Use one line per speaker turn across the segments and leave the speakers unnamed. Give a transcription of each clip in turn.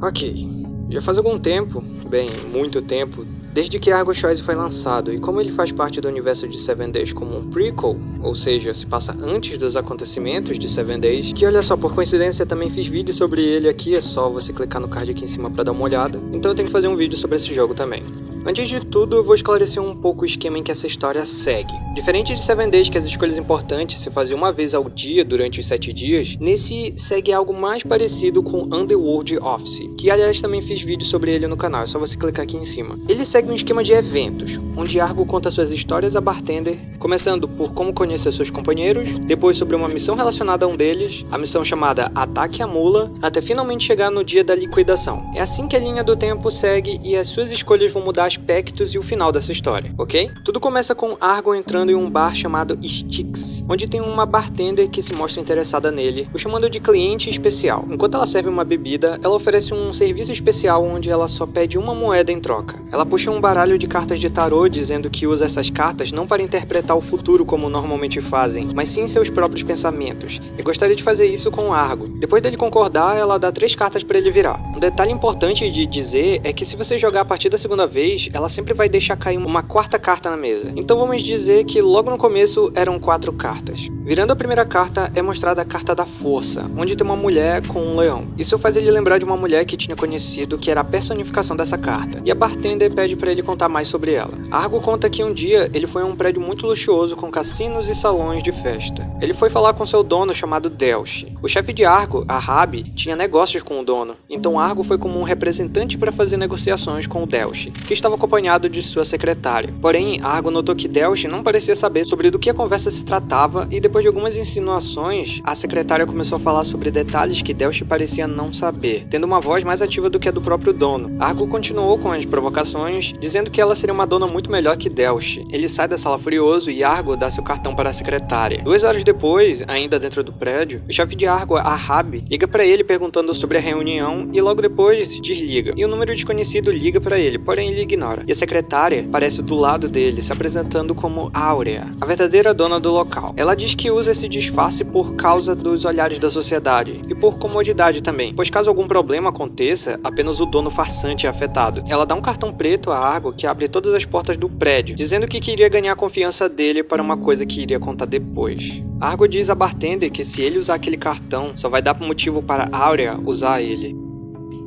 Ok, já faz algum tempo, bem, muito tempo, desde que Argo Choice foi lançado, e como ele faz parte do universo de Seven Days como um prequel, ou seja, se passa antes dos acontecimentos de Seven Days, que olha só, por coincidência também fiz vídeo sobre ele aqui, é só você clicar no card aqui em cima pra dar uma olhada, então eu tenho que fazer um vídeo sobre esse jogo também. Antes de tudo, eu vou esclarecer um pouco o esquema em que essa história segue. Diferente de Seven Days, que as escolhas importantes se faziam uma vez ao dia durante os 7 dias, nesse segue algo mais parecido com Underworld Office, que aliás também fiz vídeo sobre ele no canal, é só você clicar aqui em cima. Ele segue um esquema de eventos, onde Argo conta suas histórias a Bartender, começando por como conhecer seus companheiros, depois sobre uma missão relacionada a um deles, a missão chamada Ataque à Mula, até finalmente chegar no dia da liquidação. É assim que a linha do tempo segue e as suas escolhas vão mudar aspectos e o final dessa história, ok? Tudo começa com Argo entrando em um bar chamado Styx, onde tem uma bartender que se mostra interessada nele, o chamando de cliente especial. Enquanto ela serve uma bebida, ela oferece um serviço especial onde ela só pede uma moeda em troca. Ela puxa um baralho de cartas de tarô dizendo que usa essas cartas não para interpretar o futuro como normalmente fazem, mas sim seus próprios pensamentos, e gostaria de fazer isso com Argo. Depois dele concordar, ela dá 3 cartas para ele virar. Um detalhe importante de dizer é que se você jogar a partir da segunda vez, ela sempre vai deixar cair uma 4ª carta na mesa. Então vamos dizer que logo no começo eram 4 cartas. Virando a primeira carta é mostrada a carta da força, onde tem uma mulher com um leão. Isso faz ele lembrar de uma mulher que tinha conhecido que era a personificação dessa carta, e a bartender pede para ele contar mais sobre ela. Argo conta que um dia ele foi a um prédio muito luxuoso com cassinos e salões de festa. Ele foi falar com seu dono chamado Delshi. O chefe de Argo, a Rabi, tinha negócios com o dono, então Argo foi como um representante para fazer negociações com o Delshi, que estava acompanhado de sua secretária. Porém, Argo notou que Delshi não parecia saber sobre do que a conversa se tratava e depois de algumas insinuações, a secretária começou a falar sobre detalhes que Delshi parecia não saber, tendo uma voz mais ativa do que a do próprio dono. Argo continuou com as provocações, dizendo que ela seria uma dona muito melhor que Delshi. Ele sai da sala furioso e Argo dá seu cartão para a secretária. 2 horas depois, ainda dentro do prédio, o chefe de Argo, a Rabi, liga para ele perguntando sobre a reunião e logo depois desliga. E um número desconhecido liga para ele, porém ele ignora. E a secretária aparece do lado dele, se apresentando como Áurea, a verdadeira dona do local. Ela diz que usa esse disfarce por causa dos olhares da sociedade e por comodidade também, pois caso algum problema aconteça, apenas o dono farsante é afetado. Ela dá um cartão preto a Argo que abre todas as portas do prédio, dizendo que queria ganhar a confiança dele para uma coisa que iria contar depois. Argo diz a bartender que se ele usar aquele cartão, só vai dar motivo para Áurea usar ele.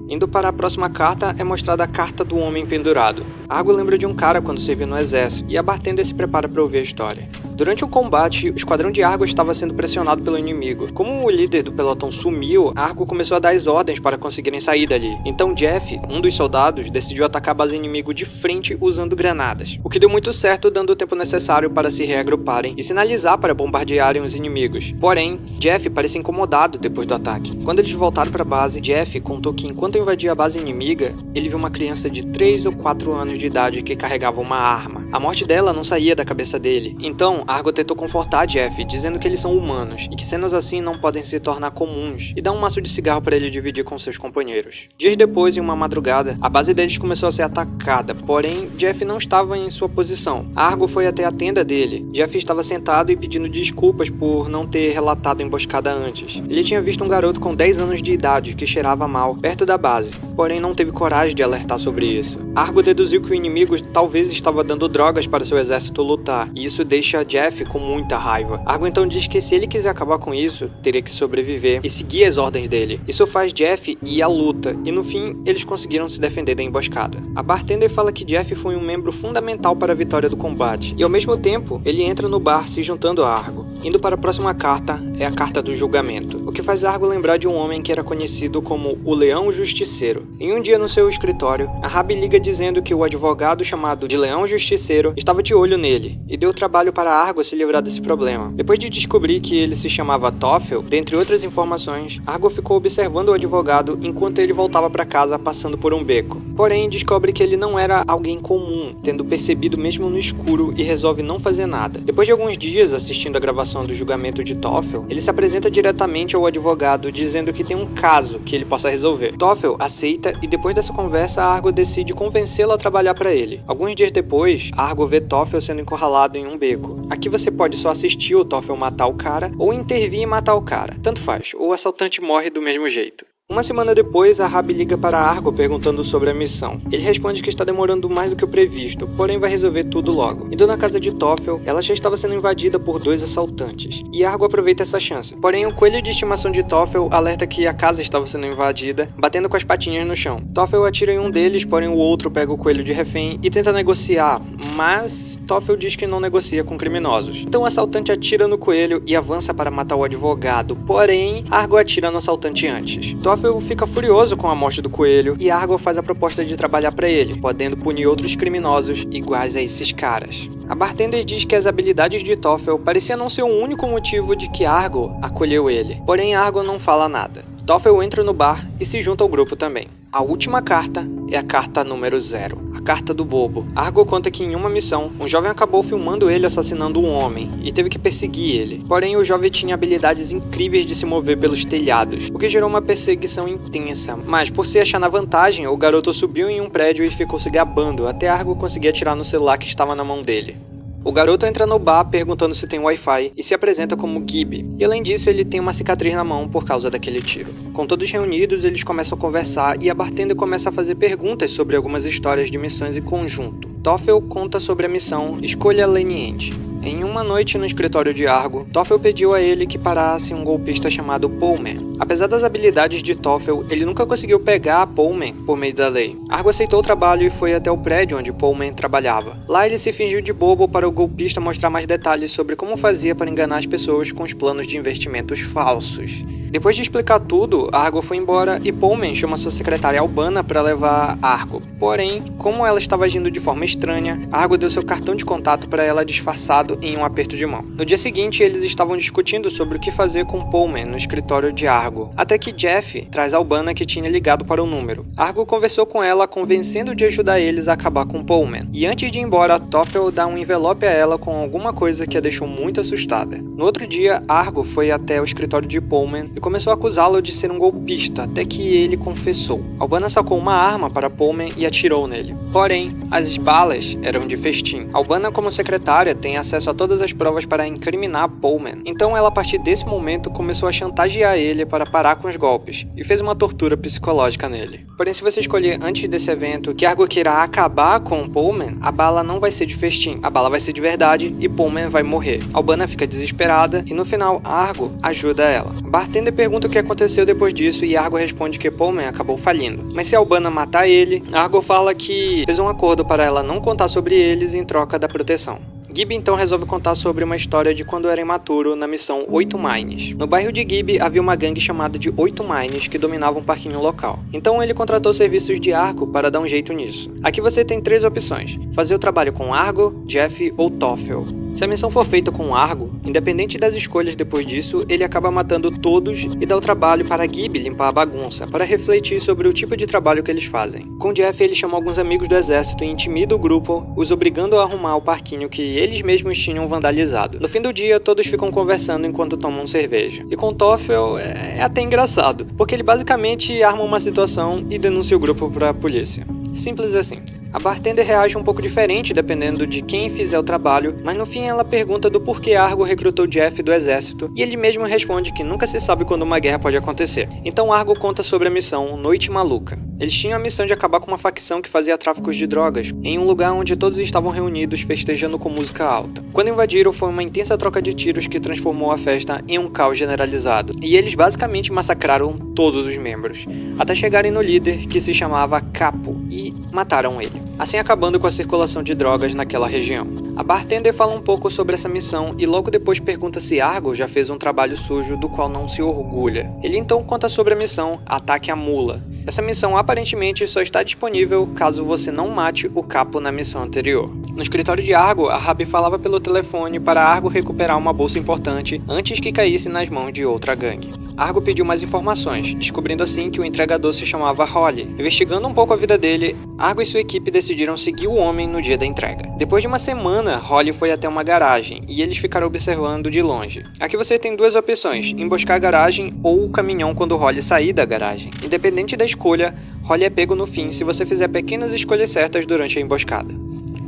Indo para a próxima carta, é mostrada a carta do homem pendurado. Argo lembra de um cara quando serviu no exército, e a bartender se prepara para ouvir a história. Durante o combate, o esquadrão de Argo estava sendo pressionado pelo inimigo. Como o líder do pelotão sumiu, Argo começou a dar as ordens para conseguirem sair dali. Então Jeff, um dos soldados, decidiu atacar a base inimigo de frente usando granadas, o que deu muito certo, dando o tempo necessário para se reagruparem e sinalizar para bombardearem os inimigos. Porém, Jeff parecia incomodado depois do ataque. Quando eles voltaram para a base, Jeff contou que enquanto invadia a base inimiga, ele viu uma criança de 3 ou 4 anos de idade que carregava uma arma. A morte dela não saía da cabeça dele. Então, Argo tentou confortar Jeff, dizendo que eles são humanos e que cenas assim não podem se tornar comuns, e dá um maço de cigarro para ele dividir com seus companheiros. Dias depois, em uma madrugada, a base deles começou a ser atacada, porém Jeff não estava em sua posição. Argo foi até a tenda dele. Jeff estava sentado e pedindo desculpas por não ter relatado a emboscada antes. Ele tinha visto um garoto com 10 anos de idade que cheirava mal perto da base, porém não teve coragem de alertar sobre isso. Argo deduziu que o inimigo talvez estava dando drogas para seu exército lutar, e isso deixa Jeff com muita raiva. Argo então diz que se ele quiser acabar com isso, teria que sobreviver e seguir as ordens dele. Isso faz Jeff ir à luta, e no fim, eles conseguiram se defender da emboscada. A bartender fala que Jeff foi um membro fundamental para a vitória do combate, e ao mesmo tempo, ele entra no bar se juntando a Argo. Indo para a próxima carta, é a carta do julgamento, o que faz Argo lembrar de um homem que era conhecido como o Leão Justiceiro. Em um dia no seu escritório, a Rabi liga dizendo que o advogado chamado de Leão Justiceiro estava de olho nele, e deu trabalho para Argo se livrar desse problema. Depois de descobrir que ele se chamava Toffel, dentre outras informações, Argo ficou observando o advogado enquanto ele voltava para casa passando por um beco. Porém, descobre que ele não era alguém comum, tendo percebido mesmo no escuro, e resolve não fazer nada. Depois de alguns dias assistindo a gravação do julgamento de Toffel, ele se apresenta diretamente ao advogado dizendo que tem um caso que ele possa resolver. Toffel aceita e depois dessa conversa, Argo decide convencê-lo a trabalhar para ele. Alguns dias depois, Argo vê Toffel sendo encurralado em um beco. Aqui você pode só assistir o Toffel matar o cara ou intervir e matar o cara. Tanto faz, o assaltante morre do mesmo jeito. Uma semana depois, a Rabi liga para Argo perguntando sobre a missão. Ele responde que está demorando mais do que o previsto, porém vai resolver tudo logo. Indo na casa de Toffel, ela já estava sendo invadida por 2 assaltantes, e Argo aproveita essa chance. Porém, o coelho de estimação de Toffel alerta que a casa estava sendo invadida, batendo com as patinhas no chão. Toffel atira em um deles, porém o outro pega o coelho de refém e tenta negociar, mas Toffel diz que não negocia com criminosos. Então o assaltante atira no coelho e avança para matar o advogado, porém Argo atira no assaltante antes. Toffel fica furioso com a morte do coelho e Argo faz a proposta de trabalhar para ele, podendo punir outros criminosos iguais a esses caras. A bartender diz que as habilidades de Toffel pareciam não ser o único motivo de que Argo acolheu ele, porém Argo não fala nada. Toffel entra no bar e se junta ao grupo também. A última carta é a carta número 0, a carta do bobo. Argo conta que em uma missão, um jovem acabou filmando ele assassinando um homem e teve que perseguir ele. Porém, o jovem tinha habilidades incríveis de se mover pelos telhados, o que gerou uma perseguição intensa. Mas, por se achar na vantagem, o garoto subiu em um prédio e ficou se gabando até Argo conseguir atirar no celular que estava na mão dele. O garoto entra no bar perguntando se tem Wi-Fi e se apresenta como Gibby, e além disso ele tem uma cicatriz na mão por causa daquele tiro. Com todos reunidos, eles começam a conversar e a bartender começa a fazer perguntas sobre algumas histórias de missões em conjunto. Toffel conta sobre a missão Escolha Leniente. Em uma noite no escritório de Argo, Toffel pediu a ele que parasse um golpista chamado Pullman. Apesar das habilidades de Toffel, ele nunca conseguiu pegar Pullman por meio da lei. Argo aceitou o trabalho e foi até o prédio onde Pullman trabalhava. Lá ele se fingiu de bobo para o golpista mostrar mais detalhes sobre como fazia para enganar as pessoas com os planos de investimentos falsos. Depois de explicar tudo, Argo foi embora e Pullman chama sua secretária Albana para levar Argo. Porém, como ela estava agindo de forma estranha, Argo deu seu cartão de contato para ela disfarçado em um aperto de mão. No dia seguinte, eles estavam discutindo sobre o que fazer com Pullman no escritório de Argo, até que Jeff traz Albana que tinha ligado para o número. Argo conversou com ela, convencendo de ajudar eles a acabar com Pullman. E antes de ir embora, Toffel dá um envelope a ela com alguma coisa que a deixou muito assustada. No outro dia, Argo foi até o escritório de Pullman e começou a acusá-lo de ser um golpista, até que ele confessou. Albana sacou uma arma para Pullman e atirou nele. Porém, as balas eram de festim. Albana, como secretária, tem acesso a todas as provas para incriminar Pullman. Então ela, a partir desse momento, começou a chantagear ele para parar com os golpes, e fez uma tortura psicológica nele. Porém, se você escolher antes desse evento que Argo queira acabar com Pullman, a bala não vai ser de festim, a bala vai ser de verdade e Pullman vai morrer. Albana fica desesperada e no final Argo ajuda ela. A bartender pergunta o que aconteceu depois disso e Argo responde que Pullman acabou falindo. Mas se Albana matar ele, Argo fala que fez um acordo para ela não contar sobre eles em troca da proteção. Gibby então resolve contar sobre uma história de quando era imaturo na missão 8 Mines. No bairro de Gibby havia uma gangue chamada de 8 Mines que dominava um parquinho local. Então ele contratou serviços de Argo para dar um jeito nisso. Aqui você tem 3 opções: fazer o trabalho com Argo, Jeff ou Toffel. Se a missão for feita com Argo, independente das escolhas depois disso, ele acaba matando todos e dá o trabalho para Gibby limpar a bagunça, para refletir sobre o tipo de trabalho que eles fazem. Com Jeff, ele chama alguns amigos do exército e intimida o grupo, os obrigando a arrumar o parquinho que eles mesmos tinham vandalizado. No fim do dia, todos ficam conversando enquanto tomam cerveja. E com Toffel é até engraçado, porque ele basicamente arma uma situação e denuncia o grupo para a polícia. Simples assim. A bartender reage um pouco diferente dependendo de quem fizer o trabalho, mas no fim ela pergunta do porquê Argo recrutou Jeff do exército e ele mesmo responde que nunca se sabe quando uma guerra pode acontecer. Então Argo conta sobre a missão Noite Maluca. Eles tinham a missão de acabar com uma facção que fazia tráficos de drogas, em um lugar onde todos estavam reunidos festejando com música alta. Quando invadiram, foi uma intensa troca de tiros que transformou a festa em um caos generalizado, e eles basicamente massacraram todos os membros, até chegarem no líder, que se chamava Capo, e mataram ele, assim acabando com a circulação de drogas naquela região. A bartender fala um pouco sobre essa missão e logo depois pergunta se Argo já fez um trabalho sujo do qual não se orgulha. Ele então conta sobre a missão Ataque à Mula. Essa missão aparentemente só está disponível caso você não mate o Capo na missão anterior. No escritório de Argo, a Rabi falava pelo telefone para Argo recuperar uma bolsa importante antes que caísse nas mãos de outra gangue. Argo pediu mais informações, descobrindo assim que o entregador se chamava Holly. Investigando um pouco a vida dele, Argo e sua equipe decidiram seguir o homem no dia da entrega. Depois de uma semana, Holly foi até uma garagem e eles ficaram observando de longe. Aqui você tem 2 opções: emboscar a garagem ou o caminhão quando Holly sair da garagem. Independente da escolha, Holly é pego no fim se você fizer pequenas escolhas certas durante a emboscada.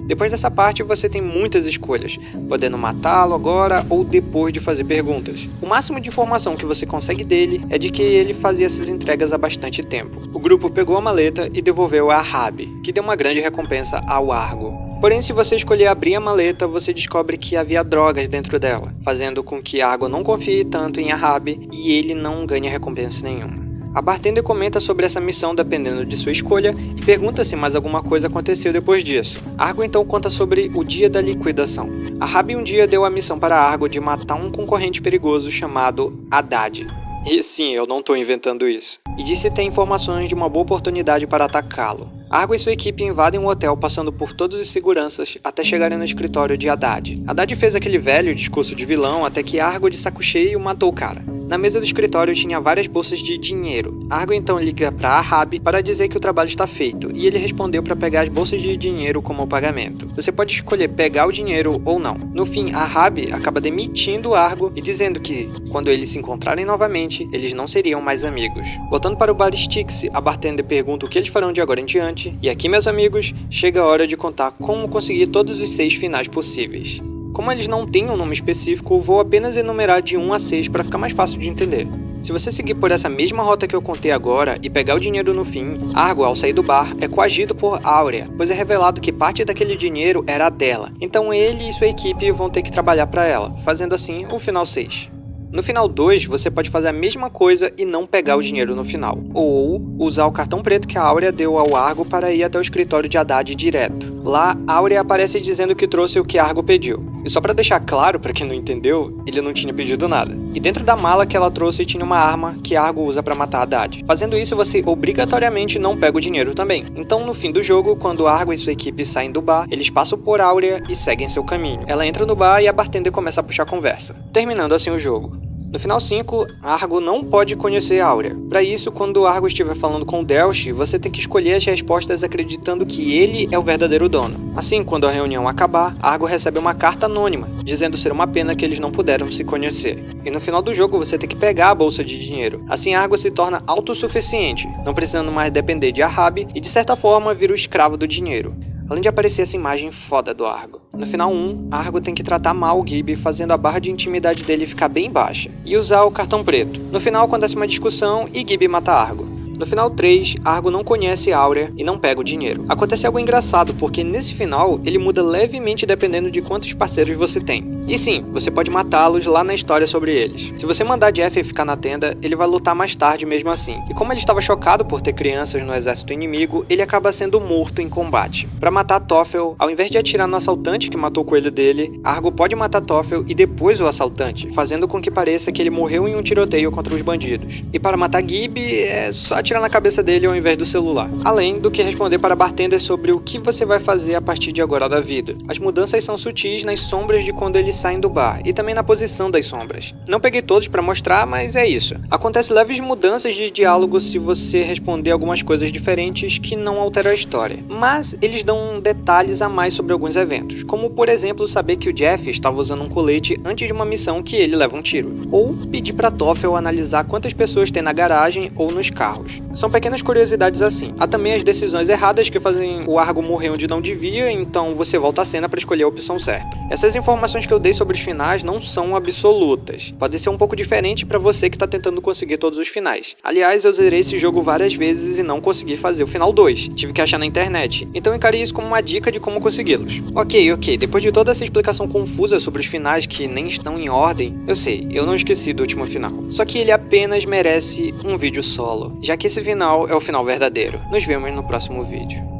Depois dessa parte você tem muitas escolhas, podendo matá-lo agora ou depois de fazer perguntas. O máximo de informação que você consegue dele é de que ele fazia essas entregas há bastante tempo. O grupo pegou a maleta e devolveu a Rabi, que deu uma grande recompensa ao Argo. Porém, se você escolher abrir a maleta, você descobre que havia drogas dentro dela, fazendo com que Argo não confie tanto em Rabi e ele não ganhe recompensa nenhuma. A bartender comenta sobre essa missão dependendo de sua escolha e pergunta se mais alguma coisa aconteceu depois disso. Argo então conta sobre o dia da liquidação. A Rabi um dia deu a missão para Argo de matar um concorrente perigoso chamado Haddad. E sim, eu não estou inventando isso. E disse ter informações de uma boa oportunidade para atacá-lo. Argo e sua equipe invadem um hotel passando por todos os seguranças até chegarem no escritório de Haddad. Haddad fez aquele velho discurso de vilão até que Argo, de saco cheio, matou o cara. Na mesa do escritório tinha várias bolsas de dinheiro. Argo então liga para Rabi para dizer que o trabalho está feito, e ele respondeu para pegar as bolsas de dinheiro como pagamento. Você pode escolher pegar o dinheiro ou não. No fim, a Rabi acaba demitindo Argo e dizendo que, quando eles se encontrarem novamente, eles não seriam mais amigos. Voltando para o bar Styx, a bartender pergunta o que eles farão de agora em diante, e aqui, meus amigos, chega a hora de contar como conseguir todos os 6 finais possíveis. Como eles não têm um nome específico, vou apenas enumerar de 1 a 6 para ficar mais fácil de entender. Se você seguir por essa mesma rota que eu contei agora e pegar o dinheiro no fim, Argo, ao sair do bar, é coagido por Áurea, pois é revelado que parte daquele dinheiro era dela. Então ele e sua equipe vão ter que trabalhar para ela, fazendo assim o final 6. No final 2, você pode fazer a mesma coisa e não pegar o dinheiro no final. Ou usar o cartão preto que a Áurea deu ao Argo para ir até o escritório de Haddad direto. Lá, Áurea aparece dizendo que trouxe o que Argo pediu. E só para deixar claro, para quem não entendeu, ele não tinha pedido nada. E dentro da mala que ela trouxe tinha uma arma que Argo usa para matar Haddad. Fazendo isso, você obrigatoriamente não pega o dinheiro também. Então, no fim do jogo, quando Argo e sua equipe saem do bar, eles passam por Áurea e seguem seu caminho. Ela entra no bar e a bartender começa a puxar conversa, terminando assim o jogo. No final 5, Argo não pode conhecer Áurea. Para isso, quando Argo estiver falando com Delsh, você tem que escolher as respostas acreditando que ele é o verdadeiro dono. Assim, quando a reunião acabar, Argo recebe uma carta anônima, dizendo ser uma pena que eles não puderam se conhecer. E no final do jogo, você tem que pegar a bolsa de dinheiro. Assim, Argo se torna autossuficiente, não precisando mais depender de Rabi e, de certa forma, vira o escravo do dinheiro. Além de aparecer essa imagem foda do Argo. No final 1, Argo tem que tratar mal o Gibby, fazendo a barra de intimidade dele ficar bem baixa, e usar o cartão preto. No final acontece uma discussão e Gibby mata Argo. No final 3, Argo não conhece Áurea e não pega o dinheiro. Acontece algo engraçado, porque nesse final ele muda levemente dependendo de quantos parceiros você tem. E sim, você pode matá-los lá na história sobre eles. Se você mandar Jeff ficar na tenda, ele vai lutar mais tarde mesmo assim. E como ele estava chocado por ter crianças no exército inimigo, ele acaba sendo morto em combate. Para matar Toffel, ao invés de atirar no assaltante que matou o coelho dele, Argo pode matar Toffel e depois o assaltante, fazendo com que pareça que ele morreu em um tiroteio contra os bandidos. E para matar Gibby, é só atirar na cabeça dele ao invés do celular. Além do que responder para bartender sobre o que você vai fazer a partir de agora da vida. As mudanças são sutis nas sombras de quando eles saem do bar e também na posição das sombras. Não peguei todos para mostrar, mas é isso. Acontece leves mudanças de diálogo se você responder algumas coisas diferentes que não alteram a história. Mas eles dão detalhes a mais sobre alguns eventos, como por exemplo saber que o Jeff estava usando um colete antes de uma missão que ele leva um tiro. Ou pedir para Toffel analisar quantas pessoas tem na garagem ou nos carros. São pequenas curiosidades assim. Há também as decisões erradas que fazem o Argo morrer onde não devia, então você volta à cena para escolher a opção certa. Essas informações que eu dei sobre os finais não são absolutas. Pode ser um pouco diferente para você que está tentando conseguir todos os finais. Aliás, eu zerei esse jogo várias vezes e não consegui fazer o final 2. Tive que achar na internet. Então encare isso como uma dica de como consegui-los. Ok. Depois de toda essa explicação confusa sobre os finais que nem estão em ordem, eu sei, eu não esqueci do último final. Só que ele apenas merece um vídeo solo, já que esse final é o final verdadeiro. Nos vemos no próximo vídeo.